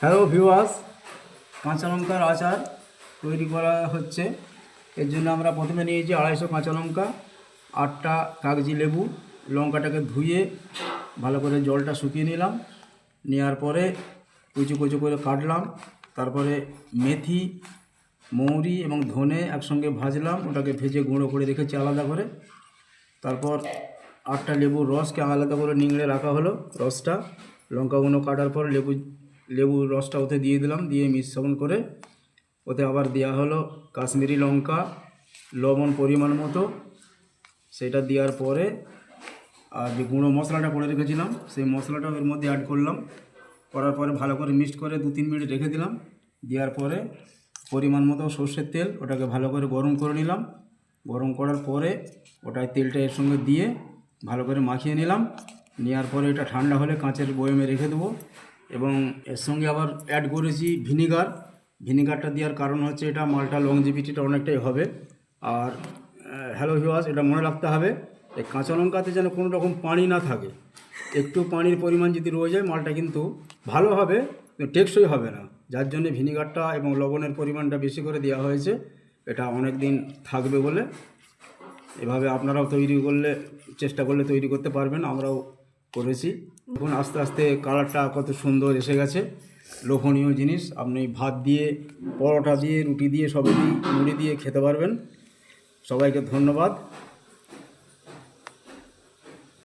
Hello viewers, কাঁচা লঙ্কার আচার তৈরি করা হচ্ছে। এর জন্য আমরা প্রথমে নিয়েছি 250 কাঁচা লঙ্কা, 8টা কাগজি লেবু। লঙ্কাটাকে ধুয়ে ভালো করে জলটা শুকিয়ে নিলাম, নেওয়ার পরে কুচো কুচো করে কাটলাম। তারপরে মেথি, মৌরি এবং ধনে একসঙ্গে ভাজলাম, ওটাকে ভেজে গুঁড়ো করে রেখেছি আলাদা করে। তারপর 8টা লেবুর রসকে আলাদা করে নিংড়ে রাখা হলো রসটা। লঙ্কাগুলো কাটার পর লেবুর রসটা ওতে দিয়ে দিলাম, দিয়ে মিশ্রণ করে ওতে আবার দেওয়া হলো কাশ্মীরি লঙ্কা, লবণ পরিমাণ মতো। সেটা দেওয়ার পরে আর যে গুঁড়ো মশলাটা করে রেখেছিলাম সেই মশলাটা এর মধ্যে অ্যাড করলাম। করার পরে ভালো করে মিক্সড করে 2-3 মিনিট রেখে দিলাম। দেওয়ার পরে পরিমাণ মতো সর্ষের তেল, ওটাকে ভালো করে গরম করে নিলাম। গরম করার পরে ওটায় তেলটা এর সঙ্গে দিয়ে ভালো করে মাখিয়ে নিলাম। নেওয়ার পরে এটা ঠান্ডা হলে কাঁচের বয়মে রেখে দেবো। এবং এর সঙ্গে আবার অ্যাড করেছি ভিনিগার। ভিনিগারটা দেওয়ার কারণ হচ্ছে এটা মালটা লংজিভিটিটা অনেকটাই হবে। আর হ্যালো ভিউয়ার্স, এটা মনে রাখতে হবে এই কাঁচা লঙ্কাতে যেন কোনো রকম পানি না থাকে। একটু পানির পরিমাণ যদি রয়ে যায় মালটা কিন্তু ভালো হবে, টেকসই হবে না। যার জন্য ভিনিগারটা এবং লবণের পরিমাণটা বেশি করে দেওয়া হয়েছে, এটা অনেক দিন থাকবে বলে। এভাবে আপনারাও চেষ্টা করলে তৈরি করতে পারবেন, আমরাও করেছি। এখন আস্তে আস্তে কালারটা কত সুন্দর এসে গেছে। লোভনীয় জিনিস, আপনি ভাত দিয়ে, পরোটা দিয়ে, রুটি দিয়ে, সবই দিয়ে, মুড়ি দিয়ে খেতে পারবেন। সবাইকে ধন্যবাদ।